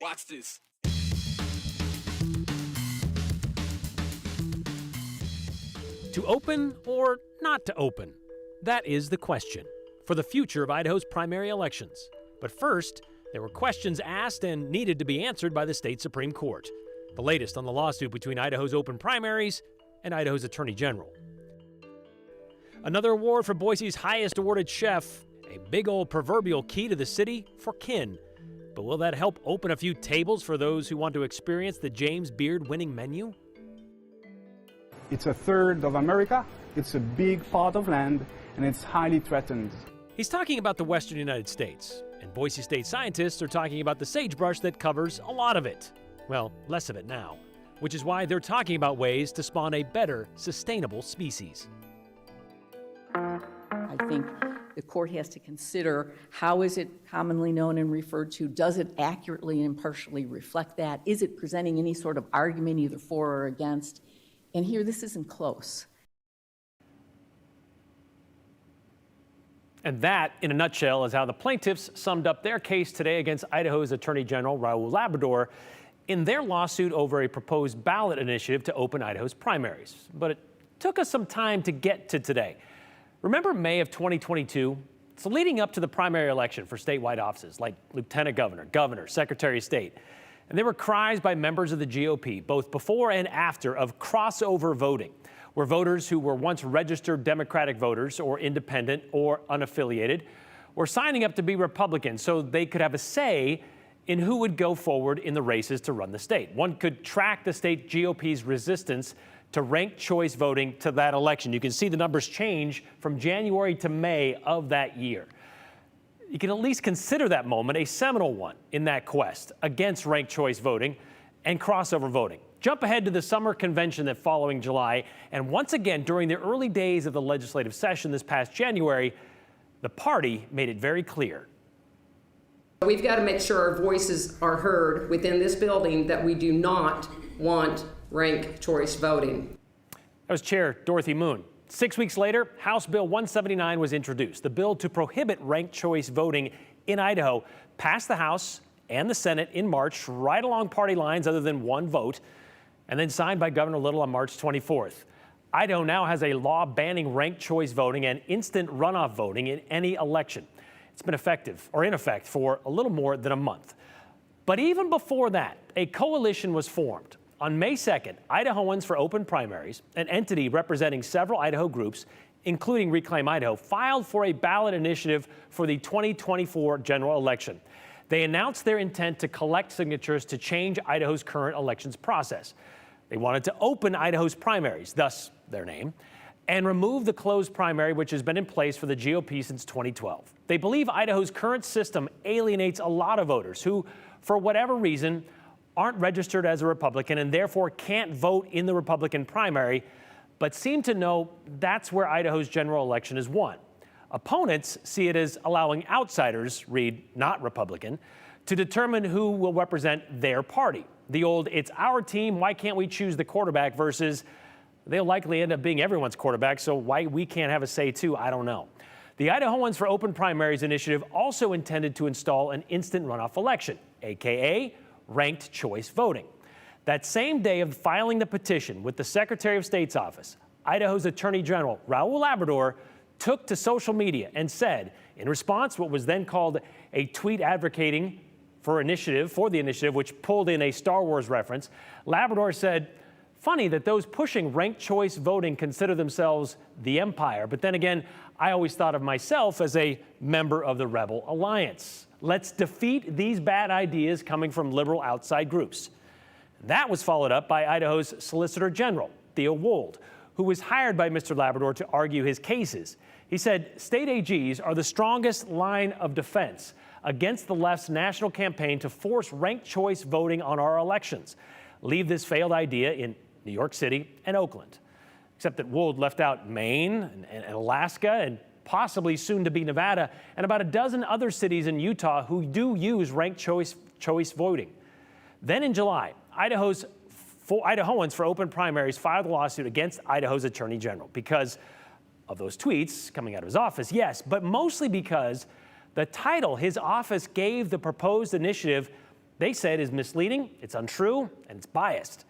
Watch this. To open or not to open? That is the question for the future of Idaho's primary elections. But first, there were questions asked and needed to be answered by the state Supreme Court. The latest on the lawsuit between Idaho's open primaries and Idaho's Attorney General. Another award for Boise's highest awarded chef, a big old proverbial key to the city for kin. But will that help open a few tables for those who want to experience the James Beard winning menu? It's a third of America, it's a big part of land, and it's highly threatened. He's talking about the western United States, and Boise State scientists are talking about the sagebrush that covers a lot of it. Well, less of it now, which is why they're talking about ways to spawn a better, sustainable species. I think the court has to consider how is it commonly known and referred to? Does it accurately and impartially reflect that? Is it presenting any sort of argument either for or against? And here, this isn't close. And that, in a nutshell, is how the plaintiffs summed up their case today against Idaho's Attorney General Raul Labrador in their lawsuit over a proposed ballot initiative to open Idaho's primaries. But it took us some time to get to today. Remember May of 2022? It's leading up to the primary election for statewide offices like Lieutenant Governor, Governor, Secretary of State. And there were cries by members of the GOP, both before and after, of crossover voting, where voters who were once registered Democratic voters or independent or unaffiliated were signing up to be Republicans so they could have a say in who would go forward in the races to run the state. One could track the state GOP's resistance to ranked choice voting to that election. You can see the numbers change from January to May of that year. You can at least consider that moment a seminal one in that quest against ranked choice voting and crossover voting. Jump ahead to the summer convention that following July, and once again during the early days of the legislative session this past January, the party made it very clear. We've got to make sure our voices are heard within this building that we do not want ranked choice voting. That was Chair Dorothy Moon. 6 weeks later, House Bill 179 was introduced. The bill to prohibit ranked choice voting in Idaho passed the House and the Senate in March, right along party lines other than one vote, and then signed by Governor Little on March 24th. Idaho now has a law banning ranked choice voting and instant runoff voting in any election. It's been in effect for a little more than a month. But even before that, a coalition was formed. On May 2nd, Idahoans for Open Primaries, an entity representing several Idaho groups, including Reclaim Idaho, filed for a ballot initiative for the 2024 general election. They announced their intent to collect signatures to change Idaho's current elections process. They wanted to open Idaho's primaries, thus their name, and remove the closed primary, which has been in place for the GOP since 2012. They believe Idaho's current system alienates a lot of voters who, for whatever reason, aren't registered as a Republican and therefore can't vote in the Republican primary, but seem to know that's where Idaho's general election is won. Opponents see it as allowing outsiders, read not Republican, to determine who will represent their party. The old, it's our team, why can't we choose the quarterback, versus they'll likely end up being everyone's quarterback, so why we can't have a say too, I don't know. The Idahoans for Open Primaries initiative also intended to install an instant runoff election, AKA ranked choice voting. That same day of filing the petition with the Secretary of State's office, Idaho's Attorney General Raul Labrador took to social media and said, in response what was then called a tweet advocating for the initiative, which pulled in a Star Wars reference, Labrador said, "Funny that those pushing ranked choice voting consider themselves the empire, but then again, I always thought of myself as a member of the Rebel Alliance. Let's defeat these bad ideas coming from liberal outside groups." That was followed up by Idaho's Solicitor General, Theo Wold, who was hired by Mr. Labrador to argue his cases. He said state AGs are the strongest line of defense against the left's national campaign to force ranked choice voting on our elections. Leave this failed idea in New York City and Oakland. Except that Wold left out Maine and Alaska and possibly soon to be Nevada, and about a dozen other cities in Utah who do use ranked choice voting. Then in July, Idahoans for Open Primaries filed a lawsuit against Idaho's Attorney General because of those tweets coming out of his office, yes, but mostly because The title his office gave the proposed initiative, they said, is misleading, it's untrue, and it's biased.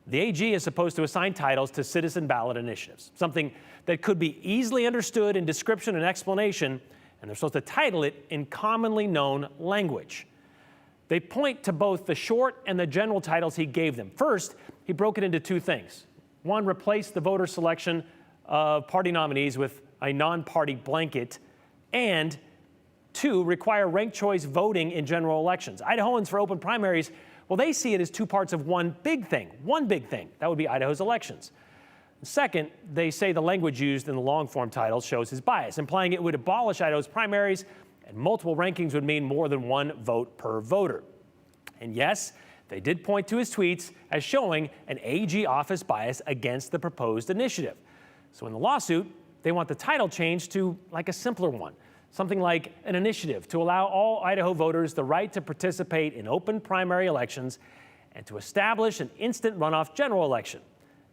The AG is supposed to assign titles to citizen ballot initiatives, something that could be easily understood in description and explanation, and they're supposed to title it in commonly known language. They point to both the short and the general titles he gave them. First, he broke it into two things. One, replace the voter selection of party nominees with a non-party blanket, and two, require ranked choice voting in general elections. Idahoans for open primaries, well, they see it as two parts of one big thing. That would be Idaho's elections. Second, they say the language used in the long-form titles shows his bias, implying it would abolish Idaho's primaries and multiple rankings would mean more than one vote per voter. And yes, they did point to his tweets as showing an AG office bias against the proposed initiative. So in the lawsuit, they want the title changed to like a simpler one, something like an initiative to allow all Idaho voters the right to participate in open primary elections and to establish an instant runoff general election.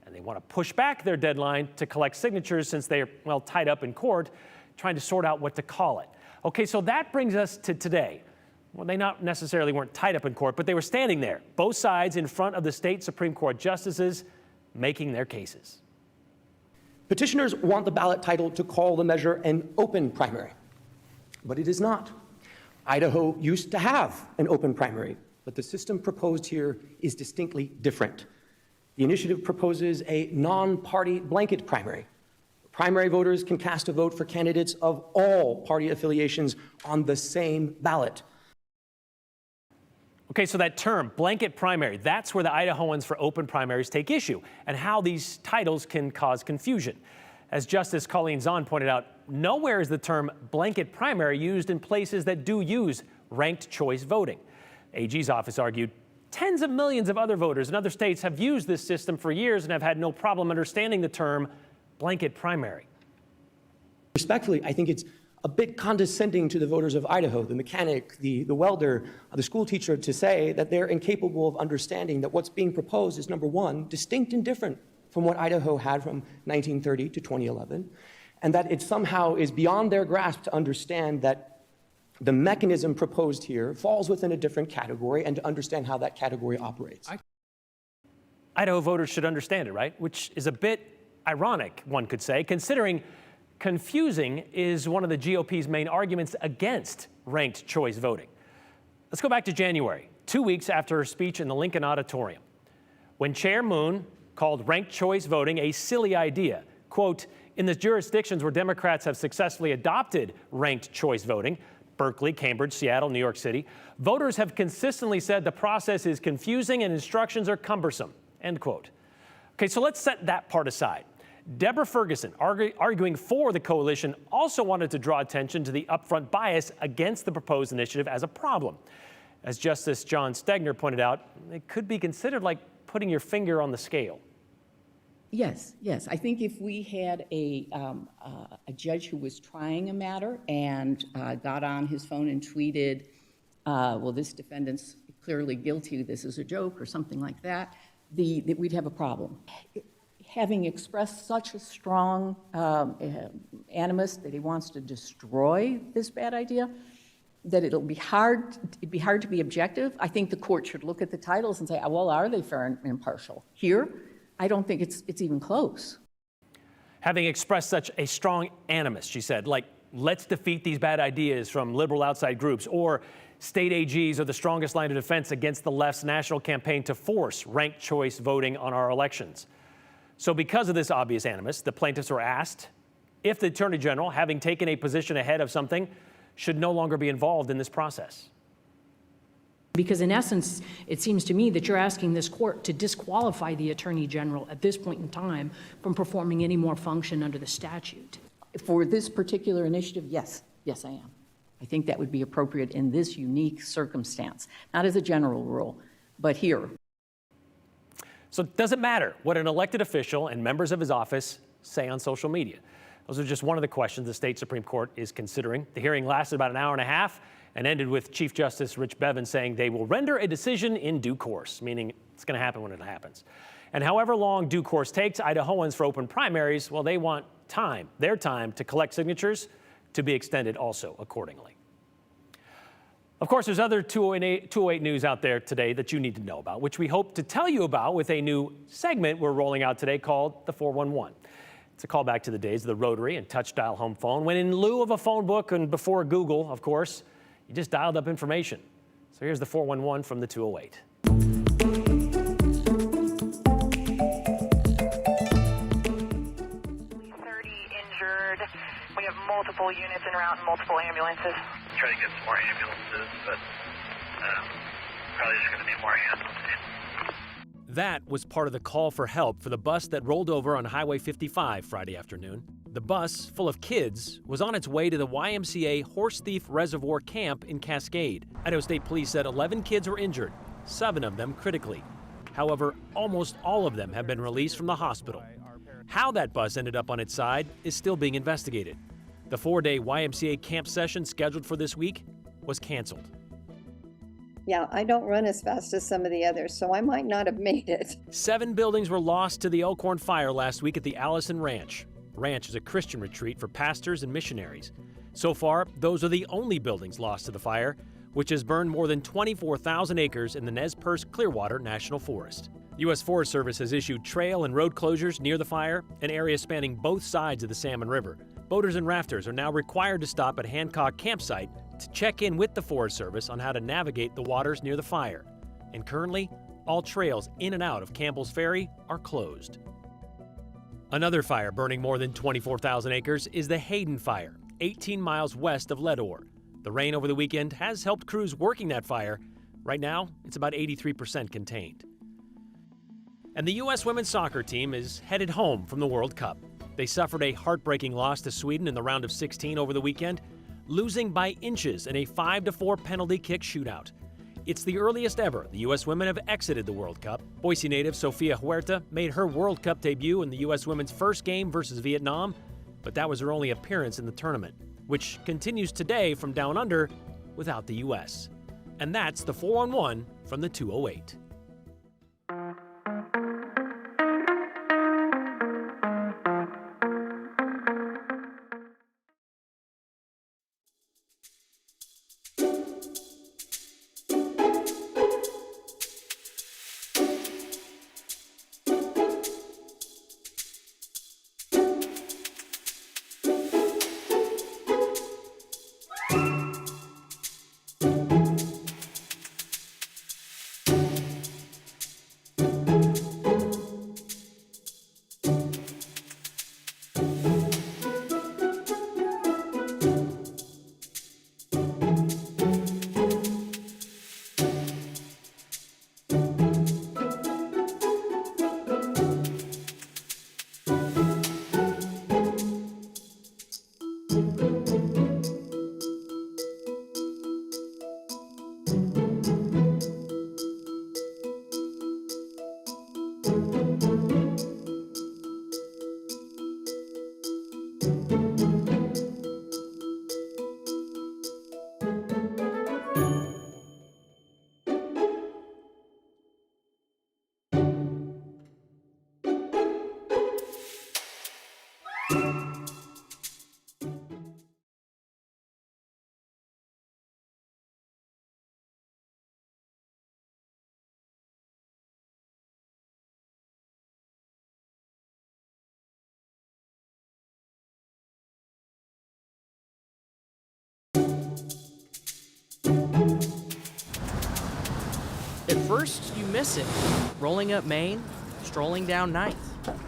And they want to push back their deadline to collect signatures since they're, well, tied up in court, trying to sort out what to call it. Okay, so that brings us to today. Well, they not necessarily weren't tied up in court, but they were standing there, both sides in front of the state Supreme Court justices, making their cases. Petitioners want the ballot title to call the measure an open primary, but it is not. Idaho used to have an open primary, but the system proposed here is distinctly different. The initiative proposes a non-party blanket primary. Primary voters can cast a vote for candidates of all party affiliations on the same ballot. Okay, so that term, blanket primary, that's where the Idahoans for open primaries take issue and how these titles can cause confusion. As Justice Colleen Zahn pointed out, nowhere is the term blanket primary used in places that do use ranked choice voting. AG's office argued tens of millions of other voters in other states have used this system for years and have had no problem understanding the term blanket primary. Respectfully, I think it's a bit condescending to the voters of Idaho, the mechanic, the welder, the school teacher, to say that they're incapable of understanding that what's being proposed is, number one, distinct and different from what Idaho had from 1930 to 2011, and that it somehow is beyond their grasp to understand that the mechanism proposed here falls within a different category and to understand how that category operates. Idaho voters should understand it, right? Which is a bit ironic, one could say, considering confusing is one of the GOP's main arguments against ranked choice voting. Let's go back to January, 2 weeks after her speech in the Lincoln Auditorium, when Chair Moon called ranked choice voting a silly idea. Quote, in the jurisdictions where Democrats have successfully adopted ranked choice voting, Berkeley, Cambridge, Seattle, New York City, voters have consistently said the process is confusing and instructions are cumbersome, end quote. Okay, so let's set that part aside. Deborah Ferguson, arguing for the coalition, also wanted to draw attention to the upfront bias against the proposed initiative as a problem. As Justice John Stegner pointed out, it could be considered like putting your finger on the scale. Yes, yes. I think if we had a judge who was trying a matter and got on his phone and tweeted, well, this defendant's clearly guilty, this is a joke, or something like that, we'd have a problem. Having expressed such a strong animus that he wants to destroy this bad idea, that it'd be hard to be objective. I think the court should look at the titles and say, well, are they fair and impartial? Here, I don't think it's even close. Having expressed such a strong animus, she said, like, let's defeat these bad ideas from liberal outside groups, or state AGs are the strongest line of defense against the left's national campaign to force ranked choice voting on our elections. So because of this obvious animus, the plaintiffs were asked if the Attorney General, having taken a position ahead of something, should no longer be involved in this process. Because in essence, it seems to me that you're asking this court to disqualify the Attorney General at this point in time from performing any more function under the statute. For this particular initiative, yes. Yes, I am. I think that would be appropriate in this unique circumstance, not as a general rule, but here. So it doesn't matter what an elected official and members of his office say on social media. Those are just one of the questions the state Supreme Court is considering. The hearing lasted about an hour and a half and ended with Chief Justice Rich Bevin saying they will render a decision in due course, meaning it's going to happen when it happens. And however long due course takes, Idahoans for open primaries, well, they want time, their time to collect signatures, to be extended also accordingly. Of course, there's other 208 news out there today that you need to know about, which we hope to tell you about with a new segment we're rolling out today called the 411. It's a callback to the days of the rotary and touch dial home phone, when in lieu of a phone book and before Google, of course, you just dialed up information. So here's the 411 from the 208. 30 injured. We have multiple units en route and multiple ambulances. Try to get some more ambulances, but probably just going to be more hands. That was part of the call for help for the bus that rolled over on Highway 55 Friday afternoon. The bus, full of kids, was on its way to the YMCA Horse Thief Reservoir Camp in Cascade. Idaho State Police said 11 kids were injured, 7 of them critically. However, almost all of them have been released from the hospital. How that bus ended up on its side is still being investigated. The 4-day YMCA camp session scheduled for this week was canceled. Yeah, I don't run as fast as some of the others, so I might not have made it. 7 buildings were lost to the Elkhorn fire last week at the Allison Ranch. The ranch is a Christian retreat for pastors and missionaries. So far, those are the only buildings lost to the fire, which has burned more than 24,000 acres in the Nez Perce Clearwater National Forest. The U.S. Forest Service has issued trail and road closures near the fire, an area spanning both sides of the Salmon River. Boaters and rafters are now required to stop at Hancock Campsite to check in with the Forest Service on how to navigate the waters near the fire. And currently, all trails in and out of Campbell's Ferry are closed. Another fire burning more than 24,000 acres is the Hayden Fire, 18 miles west of Leadore. The rain over the weekend has helped crews working that fire. Right now, it's about 83% contained. And the U.S. women's soccer team is headed home from the World Cup. They suffered a heartbreaking loss to Sweden in the round of 16 over the weekend, losing by inches in a 5-4 penalty kick shootout. It's the earliest ever the U.S. women have exited the World Cup. Boise native Sofia Huerta made her World Cup debut in the U.S. women's first game versus Vietnam, but that was her only appearance in the tournament, which continues today from down under without the U.S. And that's the 411 from the 208. At first, you miss it. Rolling up Main, strolling down 9th,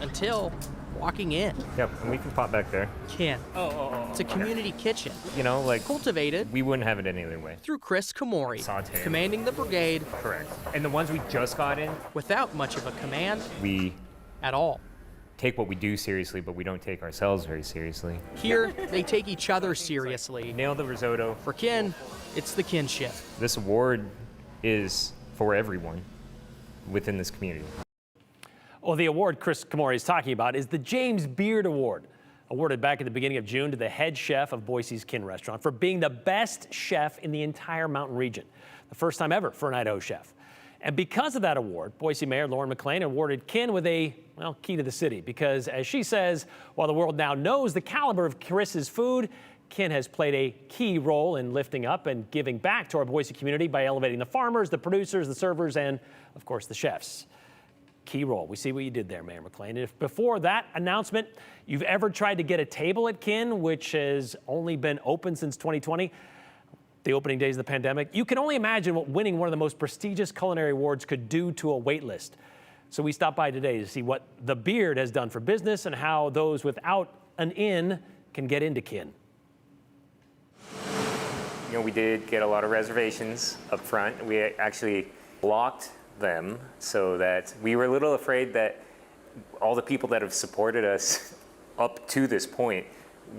until walking in. Yep, and we can pop back there. Ken. It's a community kitchen. You know, like, cultivated. We wouldn't have it any other way. Through Chris Kamori, Sauteed. commanding the brigade. Correct. And the ones we just got in, without much of a command. We at all. Take what we do seriously, but we don't take ourselves very seriously. Here, they take each other seriously. Nail the risotto. For Ken, it's the kinship. This award is for everyone within this community. Well, the award Chris Kamori is talking about is the James Beard Award, awarded back at the beginning of June to the head chef of Boise's Kin Restaurant for being the best chef in the entire mountain region. The first time ever for an Idaho chef. And because of that award, Boise Mayor Lauren McLean awarded Kin with a, well, key to the city. Because as she says, while the world now knows the caliber of Chris's food, Kin has played a key role in lifting up and giving back to our Boise community by elevating the farmers, the producers, the servers, and, of course, the chefs. Key role. We see what you did there, Mayor McLean. If before that announcement, you've ever tried to get a table at Kin, which has only been open since 2020, the opening days of the pandemic, you can only imagine what winning one of the most prestigious culinary awards could do to a wait list. So we stopped by today to see what the Beard has done for business and how those without an inn can get into Kin. You know, we did get a lot of reservations up front. We actually blocked them so that we were a little afraid that all the people that have supported us up to this point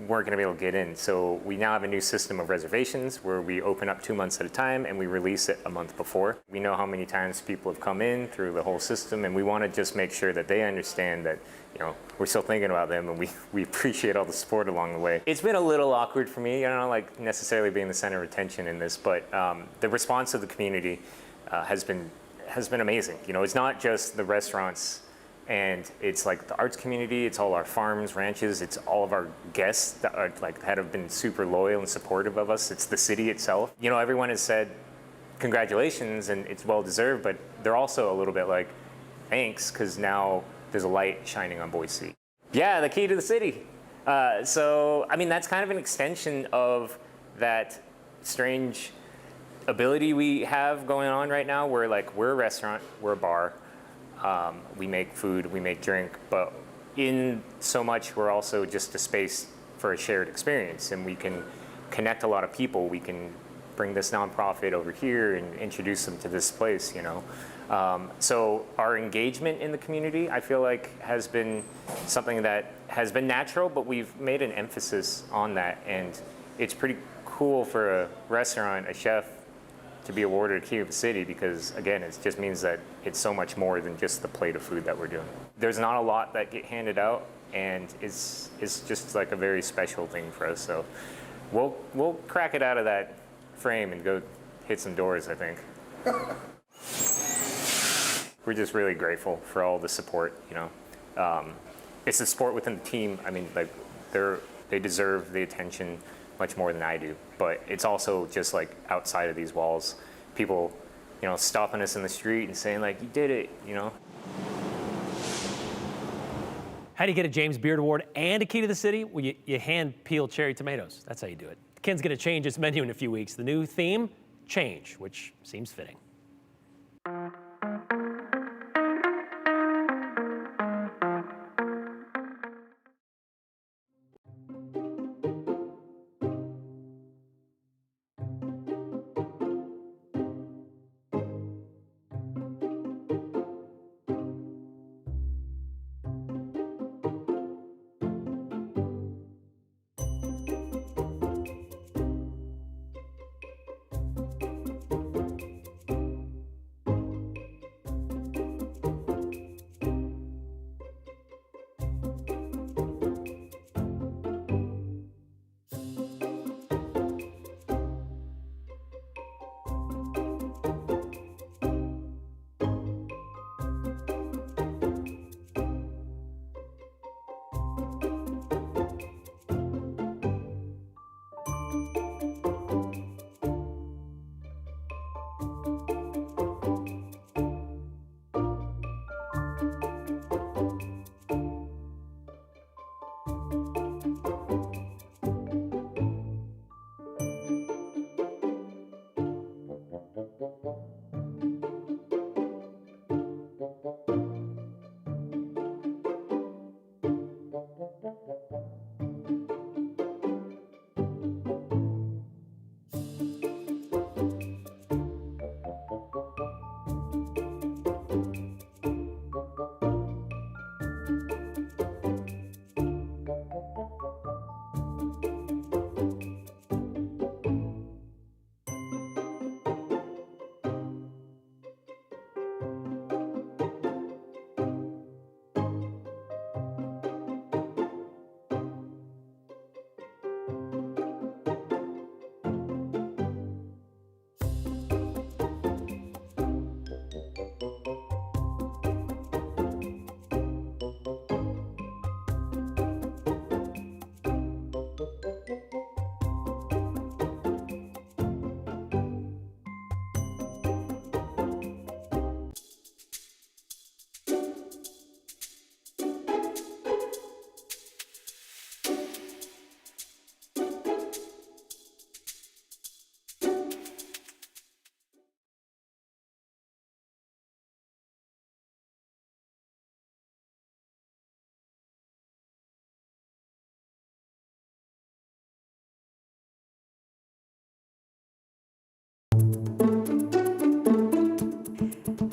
weren't going to be able to get in. So we now have a new system of reservations where we open up 2 months at a time and we release it a month before. We know how many times people have come in through the whole system, and we want to just make sure that they understand that, you know, we're still thinking about them, and we appreciate all the support along the way. It's been a little awkward for me, you know, like necessarily being the center of attention in this, but the response of the community has been amazing. You know, it's not just the restaurants and it's like the arts community, it's all our farms, ranches, it's all of our guests that are that have been super loyal and supportive of us. It's the city itself. You know, everyone has said congratulations and it's well deserved, but they're also a little bit like, thanks, because now there's a light shining on Boise. Yeah, the key to the city. So, I mean, that's kind of an extension of that strange ability we have going on right now where we're a restaurant, we're a bar, we make food, we make drink, but in so much we're also just a space for a shared experience, and we can connect a lot of people. We can bring this nonprofit over here and introduce them to this place, you know. So our engagement in the community, I feel like, has been something that has been natural, but we've made an emphasis on that, and it's pretty cool for a restaurant, a chef, to be awarded a Key of the City because, again, it just means that it's so much more than just the plate of food that we're doing. There's not a lot that get handed out, and it's just like a very special thing for us. So we'll crack it out of that frame and go hit some doors, I think. We're just really grateful for all the support, you know. It's the support within the team. I mean, like, they deserve the attention much more than I do, but it's also just like outside of these walls, people, you know, stopping us in the street and saying like, you did it, you know. How do you get a James Beard Award and a Key to the City? Well, you hand peel cherry tomatoes. That's how you do it. Kin's going to change its menu in a few weeks. The new theme, change, which seems fitting.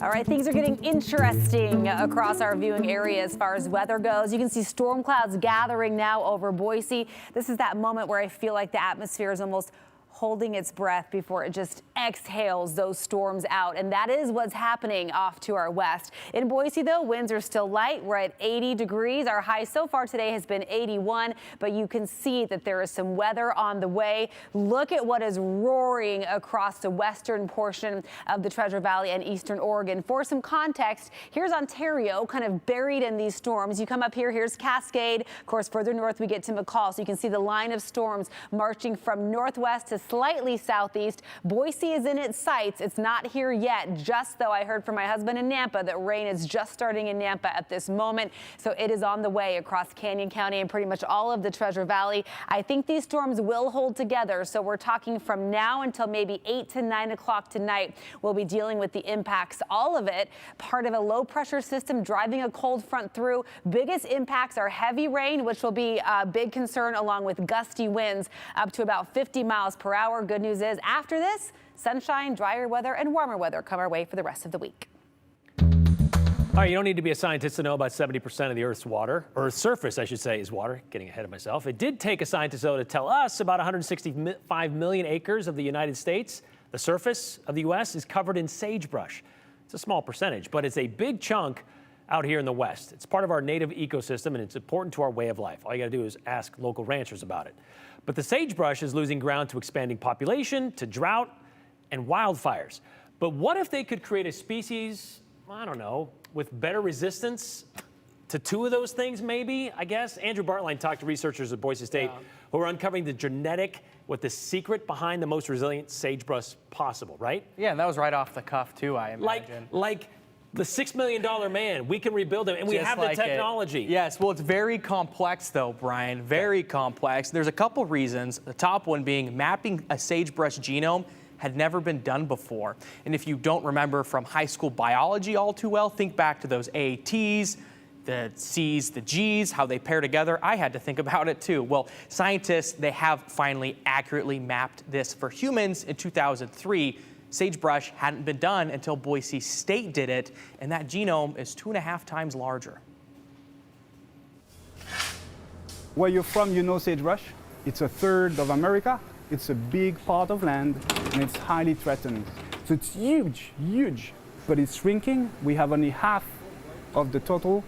All right, things are getting interesting across our viewing area as far as weather goes. You can see storm clouds gathering now over Boise. This is that moment where I feel like the atmosphere is almost holding its breath before it just exhales those storms out. And that is what's happening off to our west. In Boise, though, winds are still light. We're at 80 degrees. Our high so far today has been 81, but you can see that there is some weather on the way. Look at what is roaring across the western portion of the Treasure Valley and eastern Oregon. For some context, here's Ontario kind of buried in these storms. You come up here, here's Cascade. Of course, further north we get to McCall, so you can see the line of storms marching from northwest to slightly southeast. Boise is in its sights. It's not here yet, just though I heard from my husband in Nampa that rain is just starting in Nampa at this moment. So it is on the way across Canyon County and pretty much all of the Treasure Valley. I think these storms will hold together. So we're talking from now until maybe 8 to 9 o'clock tonight. We'll be dealing with the impacts, all of it, part of a low pressure system driving a cold front through. Biggest impacts are heavy rain, which will be a big concern, along with gusty winds up to about 50 miles per hour. Good news is after this, sunshine, drier weather, and warmer weather come our way for the rest of the week. All right, you don't need to be a scientist to know about 70% of the Earth's water, or Earth's surface, I should say, is water. Getting ahead of myself. It did take a scientist, though, to tell us about 165 million acres of the United States. The surface of the U.S. is covered in sagebrush. It's a small percentage, but it's a big chunk out here in the West. It's part of our native ecosystem, and it's important to our way of life. All you got to do is ask local ranchers about it. But the sagebrush is losing ground to expanding population, to drought, and wildfires. But what if they could create a species, I don't know, with better resistance to two of those things, maybe, I guess? Andrew Bartline talked to researchers at Boise State who are uncovering the secret behind the most resilient sagebrush possible, right? Yeah, and that was right off the cuff, too, I imagine. Like the $6 million man, we can rebuild him, and we have the technology. Yes, well, it's very complex, though, Brian, very complex. There's a couple reasons, the top one being mapping a sagebrush genome had never been done before. And if you don't remember from high school biology all too well, think back to those ATs, the C's, the G's, how they pair together. I had to think about it too. Well, scientists, they have finally accurately mapped this for humans in 2003. Sagebrush hadn't been done until Boise State did it, and that genome is 2.5 times larger. Where you're from, you know sagebrush. It's a third of America. It's a big part of land, and it's highly threatened. So it's huge, huge, but it's shrinking. We have only half of the total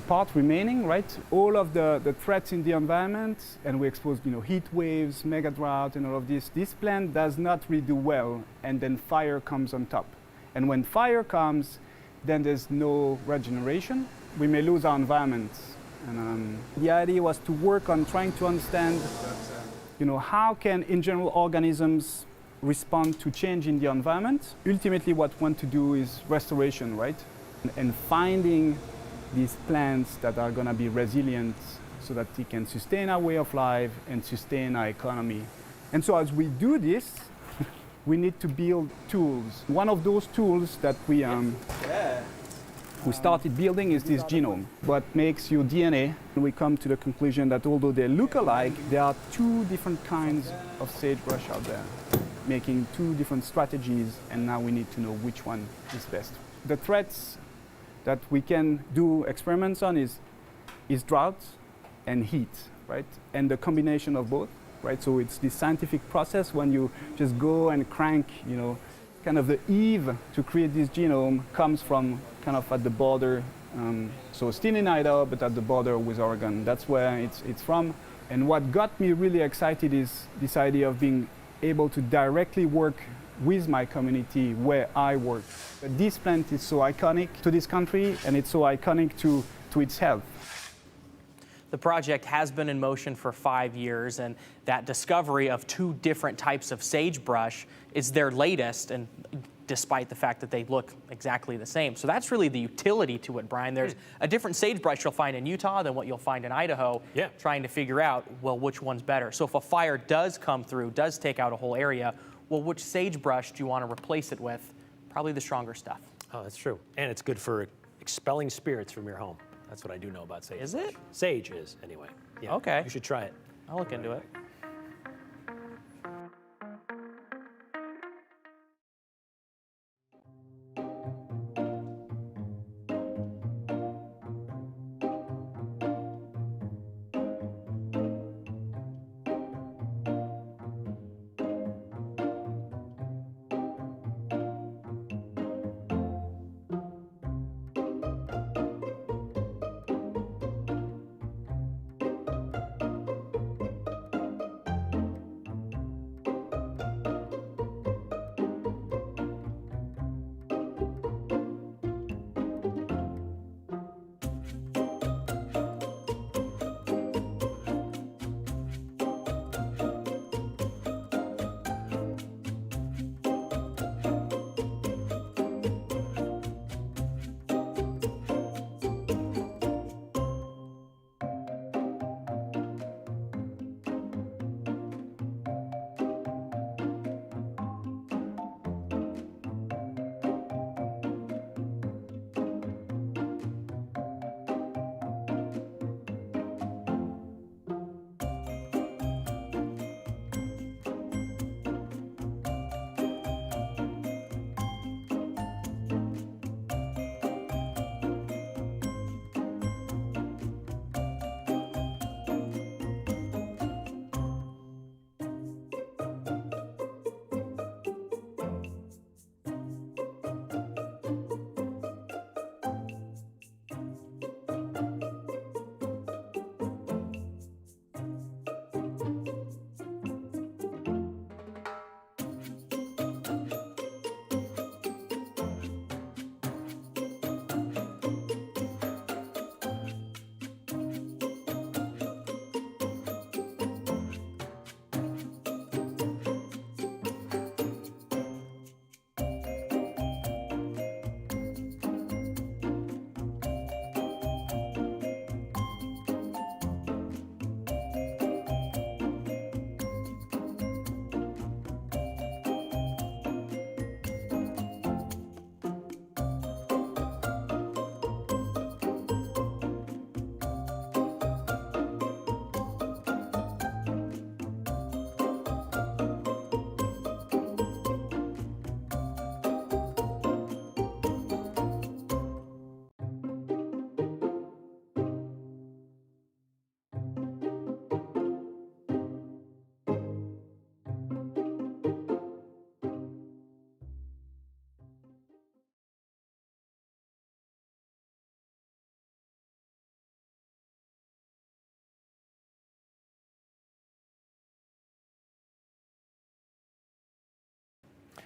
part remaining, right? All of the threats in the environment, and we exposed, heat waves, mega drought, and all of this. This plant does not really do well, and then fire comes on top. And when fire comes, then there's no regeneration. We may lose our environment. And the idea was to work on trying to understand, how can, in general, organisms respond to change in the environment. Ultimately, what we want to do is restoration, right? And finding these plants that are going to be resilient so that they can sustain our way of life and sustain our economy. And so as we do this, we need to build tools. One of those tools that we started building is this genome. What makes your DNA? And we come to the conclusion that although they look alike, there are two different kinds of sagebrush out there, making two different strategies, and now we need to know which one is best. The threats that we can do experiments on is drought and heat, right? And the combination of both, right? So it's this scientific process when you just go and crank, kind of the eve to create this genome comes from kind of at the border. So still in Idaho, but at the border with Oregon. That's where it's from. And what got me really excited is this idea of being able to directly work with my community where I work. But this plant is so iconic to this country, and it's so iconic to its health. The project has been in motion for 5 years, and that discovery of two different types of sagebrush is their latest, and despite the fact that they look exactly the same. So that's really the utility to it, Brian. There's a different sagebrush you'll find in Utah than what you'll find in Idaho, trying to figure out, well, which one's better. So if a fire does come through, does take out a whole area, well, which sagebrush do you want to replace it with? Probably the stronger stuff. Oh, that's true. And it's good for expelling spirits from your home. That's what I do know about sagebrush. Is it? Sage is, anyway. Yeah, okay. You should try it. I'll look into it.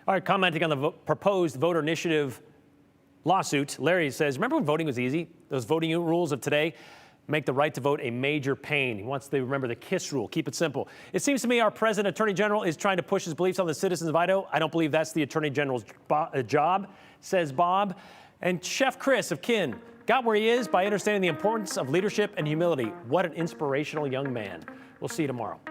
All right, commenting on the proposed voter initiative lawsuit, Larry says, remember when voting was easy? Those voting rules of today make the right to vote a major pain. He wants to remember the KISS rule. Keep it simple. It seems to me our president attorney general is trying to push his beliefs on the citizens of Idaho. I don't believe that's the attorney general's job, says Bob. And Chef Chris of Kin got where he is by understanding the importance of leadership and humility. What an inspirational young man. We'll see you tomorrow.